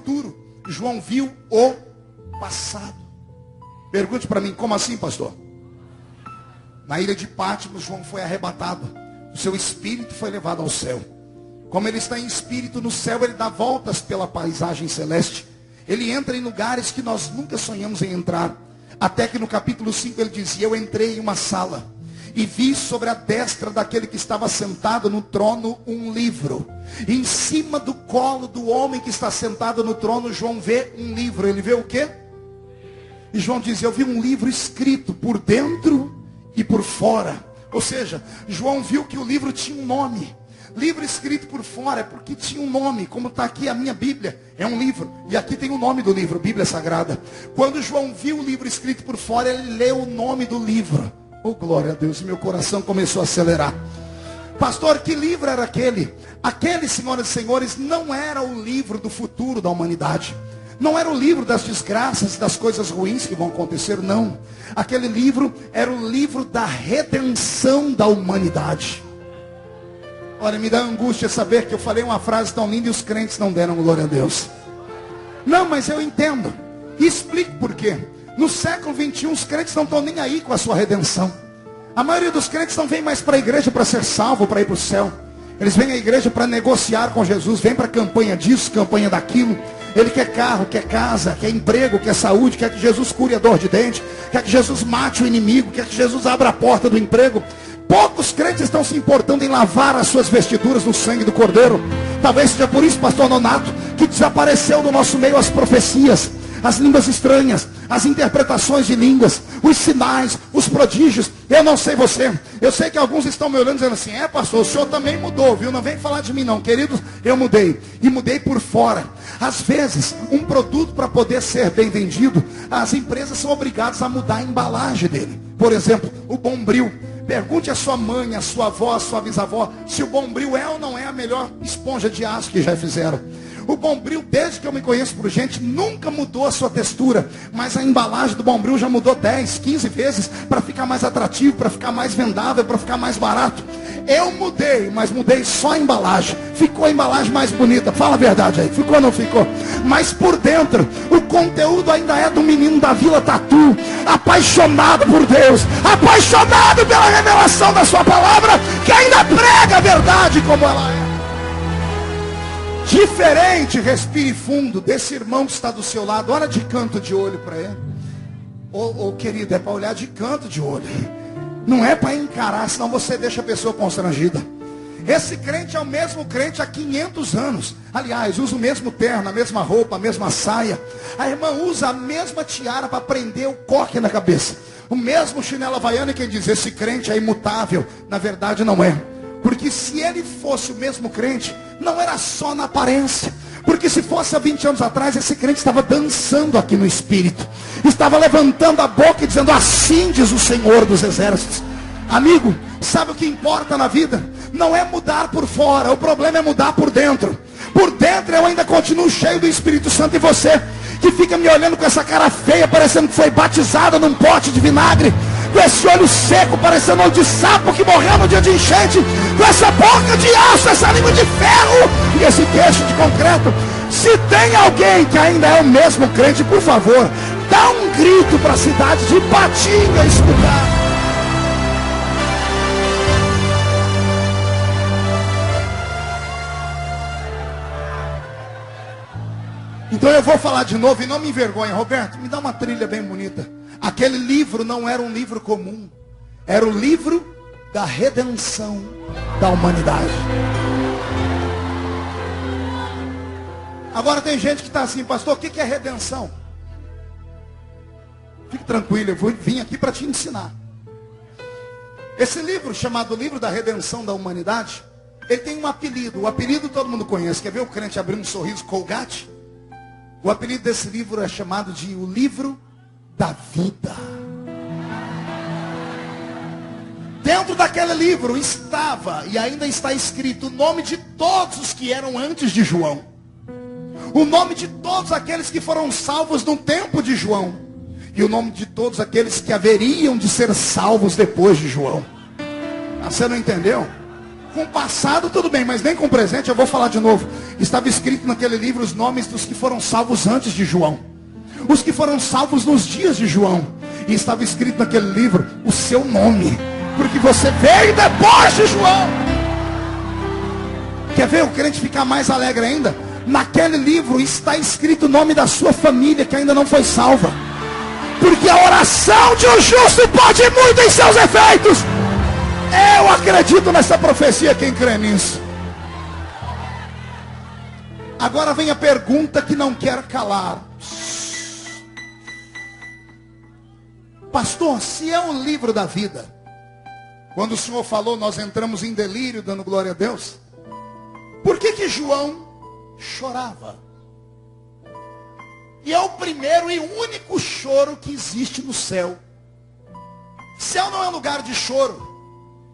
futuro, João viu o passado. Pergunte para mim, como assim, pastor? Na ilha de Patmos, João foi arrebatado. O seu espírito foi levado ao céu. Como ele está em espírito no céu, ele dá voltas pela paisagem celeste. Ele entra em lugares que nós nunca sonhamos em entrar. Até que no capítulo 5 ele dizia: eu entrei em uma sala e vi sobre a destra daquele que estava sentado no trono um livro. E em cima do colo do homem que está sentado no trono, João vê um livro. Ele vê o quê? E João diz: eu vi um livro escrito por dentro e por fora. Ou seja, João viu que o livro tinha um nome. Livro escrito por fora é porque tinha um nome. Como está aqui a minha Bíblia, é um livro. E aqui tem o nome do livro, Bíblia Sagrada. Quando João viu o livro escrito por fora, ele leu o nome do livro. Oh, glória a Deus, meu coração começou a acelerar. Pastor, que livro era aquele? Aquele, senhoras e senhores, não era o livro do futuro da humanidade. Não era o livro das desgraças, das coisas ruins que vão acontecer, não. Aquele livro era o livro da redenção da humanidade. Olha, me dá angústia saber que eu falei uma frase tão linda e os crentes não deram glória a Deus. Não, mas eu entendo. E explico por quê. No século 21, os crentes não estão nem aí com a sua redenção. A maioria dos crentes não vem mais para a igreja para ser salvo, para ir para o céu. Eles vêm à igreja para negociar com Jesus. Vêm para a campanha disso, campanha daquilo. Ele quer carro, quer casa, quer emprego, quer saúde. Quer que Jesus cure a dor de dente. Quer que Jesus mate o inimigo. Quer que Jesus abra a porta do emprego. Poucos crentes estão se importando em lavar as suas vestiduras no sangue do Cordeiro. Talvez seja por isso, pastor Nonato, que desapareceu do nosso meio as profecias, as línguas estranhas, as interpretações de línguas, os sinais, os prodígios. Eu não sei você, eu sei que alguns estão me olhando dizendo assim: é, pastor, o senhor também mudou, viu? Não vem falar de mim não. Queridos, eu mudei, e mudei por fora. Às vezes, um produto para poder ser bem vendido, as empresas são obrigadas a mudar a embalagem dele. Por exemplo, o Bombril. Pergunte à sua mãe, à sua avó, à sua bisavó, se o Bombril é ou não é a melhor esponja de aço que já fizeram. O Bombril, desde que eu me conheço por gente, nunca mudou a sua textura. Mas a embalagem do Bombril já mudou 10, 15 vezes para ficar mais atrativo, para ficar mais vendável, para ficar mais barato. Eu mudei, mas mudei só a embalagem. Ficou a embalagem mais bonita. Fala a verdade aí, ficou ou não ficou? Mas por dentro, o conteúdo ainda é do menino da Vila Tatu, apaixonado por Deus, apaixonado pela revelação da sua palavra, que ainda prega a verdade como ela é. Diferente, respire fundo, desse irmão que está do seu lado. Olha de canto de olho para ele. Ô querido, é para olhar de canto de olho. Não é para encarar, senão você deixa a pessoa constrangida. Esse crente é o mesmo crente há 500 anos. Aliás, usa o mesmo terno, a mesma roupa, a mesma saia. A irmã usa a mesma tiara para prender o coque na cabeça. O mesmo chinelo havaiano, e quem diz, esse crente é imutável. Na verdade não é. Porque se ele fosse o mesmo crente, não era só na aparência. Porque se fosse há 20 anos atrás, esse crente estava dançando aqui no Espírito. Estava levantando a boca e dizendo: assim diz o Senhor dos Exércitos. Amigo, sabe o que importa na vida? Não é mudar por fora, o problema é mudar por dentro. Por dentro eu ainda continuo cheio do Espírito Santo. E você, que fica me olhando com essa cara feia, parecendo que foi batizada num pote de vinagre, com esse olho seco, parecendo olho de sapo que morreu no dia de enchente, com essa boca de aço, essa língua de ferro e esse queixo de concreto. Se tem alguém que ainda é o mesmo crente, por favor, dá um grito para a cidade de Patinga escutar. Então eu vou falar de novo e não me envergonha. Roberto, me dá uma trilha bem bonita. Aquele livro não era um livro comum. Era o livro da redenção da humanidade. Agora tem gente que está assim: pastor, o que é redenção? Fique tranquilo, eu vim aqui para te ensinar. Esse livro, chamado Livro da Redenção da Humanidade, ele tem um apelido. O apelido todo mundo conhece. Quer ver o crente abrindo um sorriso? Colgate. O apelido desse livro é chamado de o Livro da Vida. Dentro daquele livro estava e ainda está escrito o nome de todos os que eram antes de João. O nome de todos aqueles que foram salvos no tempo de João. E o nome de todos aqueles que haveriam de ser salvos depois de João. Você não entendeu? Com o passado tudo bem, mas nem com o presente. Eu vou falar de novo. Estava escrito naquele livro os nomes dos que foram salvos antes de João, os que foram salvos nos dias de João. E estava escrito naquele livro o seu nome, porque você veio depois de João. Quer ver o crente ficar mais alegre ainda? Naquele livro está escrito o nome da sua família que ainda não foi salva. Porque a oração de um justo pode muito em seus efeitos. Eu acredito nessa profecia, quem crê nisso. Agora vem a pergunta que não quer calar. Pastor, se é um livro da vida, quando o Senhor falou, nós entramos em delírio dando glória a Deus. Por que João chorava? E é o primeiro e único choro que existe no céu. Céu não é lugar de choro.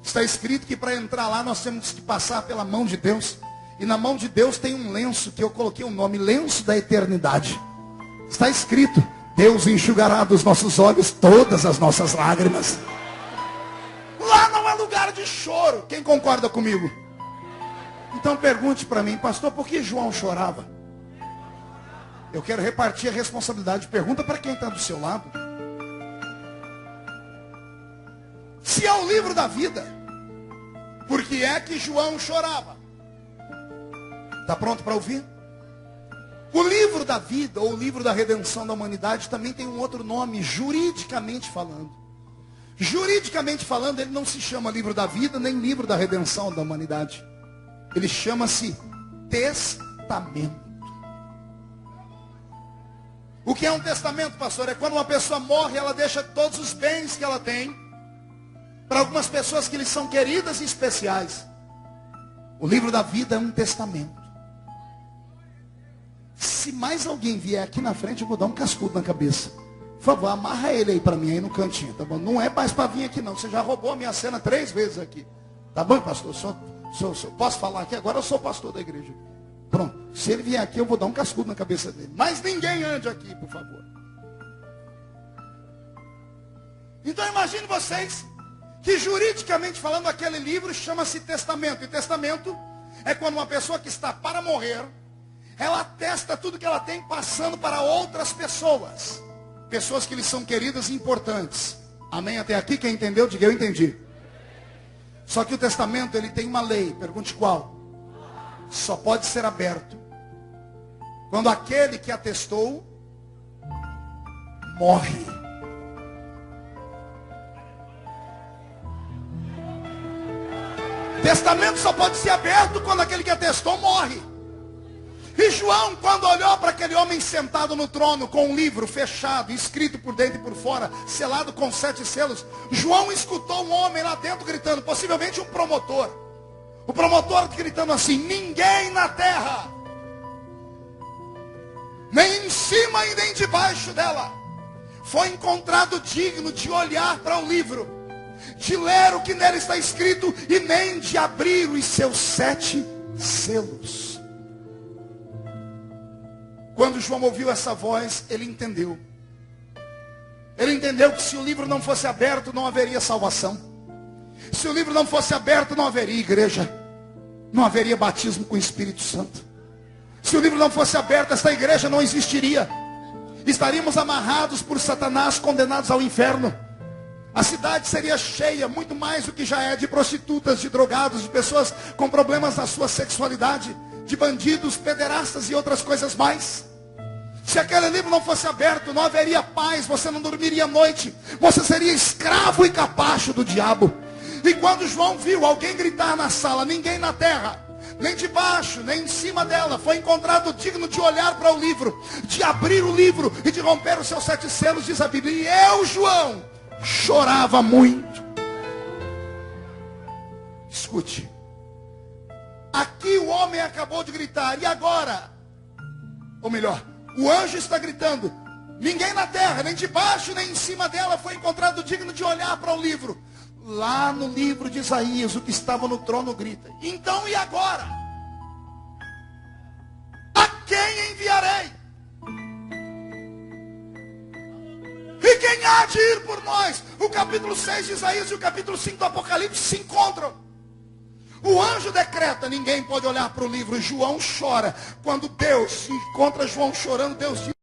Está escrito que para entrar lá nós temos que passar pela mão de Deus. E na mão de Deus tem um lenço que eu coloquei o nome, lenço da eternidade. Está escrito, Deus enxugará dos nossos olhos todas as nossas lágrimas. Lá não é lugar de choro. Quem concorda comigo? Então pergunte para mim, pastor, por que João chorava? Eu quero repartir a responsabilidade. Pergunta para quem está do seu lado. Se é o livro da vida, por que é que João chorava? Está pronto para ouvir? O livro da vida, ou o livro da redenção da humanidade, também tem um outro nome, juridicamente falando. Juridicamente falando, ele não se chama livro da vida, nem livro da redenção da humanidade. Ele chama-se testamento. O que é um testamento, pastor? É quando uma pessoa morre, ela deixa todos os bens que ela tem para algumas pessoas que lhes são queridas e especiais. O livro da vida é um testamento. Se mais alguém vier aqui na frente, eu vou dar um cascudo na cabeça. Por favor, amarra ele aí para mim, aí no cantinho, tá bom? Não é mais para vir aqui não, você já roubou a minha cena 3 vezes aqui. Tá bom, pastor? Posso falar aqui? Agora eu sou pastor da igreja. Pronto, se ele vier aqui, eu vou dar um cascudo na cabeça dele. Mas ninguém ande aqui, por favor. Então imagine vocês que juridicamente falando, aquele livro chama-se testamento. E testamento é quando uma pessoa que está para morrer, ela atesta tudo que ela tem passando para outras pessoas. Pessoas que lhes são queridas e importantes. Amém? Até aqui, quem entendeu, diga eu entendi. Só que o testamento, ele tem uma lei. Pergunte qual? Só pode ser aberto quando aquele que atestou morre. Testamento só pode ser aberto quando aquele que atestou morre. E João, quando olhou para aquele homem sentado no trono, com um livro fechado, escrito por dentro e por fora, selado com 7 selos, João escutou um homem lá dentro gritando, possivelmente um promotor. O promotor gritando assim, ninguém na terra, nem em cima e nem debaixo dela, foi encontrado digno de olhar para o livro, de ler o que nele está escrito, e nem de abrir os seus 7 selos. Quando João ouviu essa voz, ele entendeu. Ele entendeu que se o livro não fosse aberto, não haveria salvação. Se o livro não fosse aberto, não haveria igreja. Não haveria batismo com o Espírito Santo. Se o livro não fosse aberto, esta igreja não existiria. Estaríamos amarrados por Satanás, condenados ao inferno. A cidade seria cheia, muito mais do que já é, de prostitutas, de drogados, de pessoas com problemas na sua sexualidade, de bandidos, pederastas e outras coisas mais. Se aquele livro não fosse aberto, não haveria paz, você não dormiria à noite, você seria escravo e capacho do diabo. E quando João viu alguém gritar na sala, ninguém na terra, nem debaixo, nem em cima dela, foi encontrado digno de olhar para o livro, de abrir o livro e de romper os seus 7 selos, diz a Bíblia, e eu, João, chorava muito. Escute. Aqui o homem acabou de gritar, e agora? Ou melhor, o anjo está gritando, ninguém na terra, nem debaixo, nem em cima dela foi encontrado digno de olhar para o livro. Lá no livro de Isaías, o que estava no trono grita, então e agora? A quem enviarei? E quem há de ir por nós? O capítulo 6 de Isaías e o capítulo 5 do Apocalipse se encontram. O anjo decreta, ninguém pode olhar para o livro. João chora. Quando Deus encontra João chorando, Deus diz: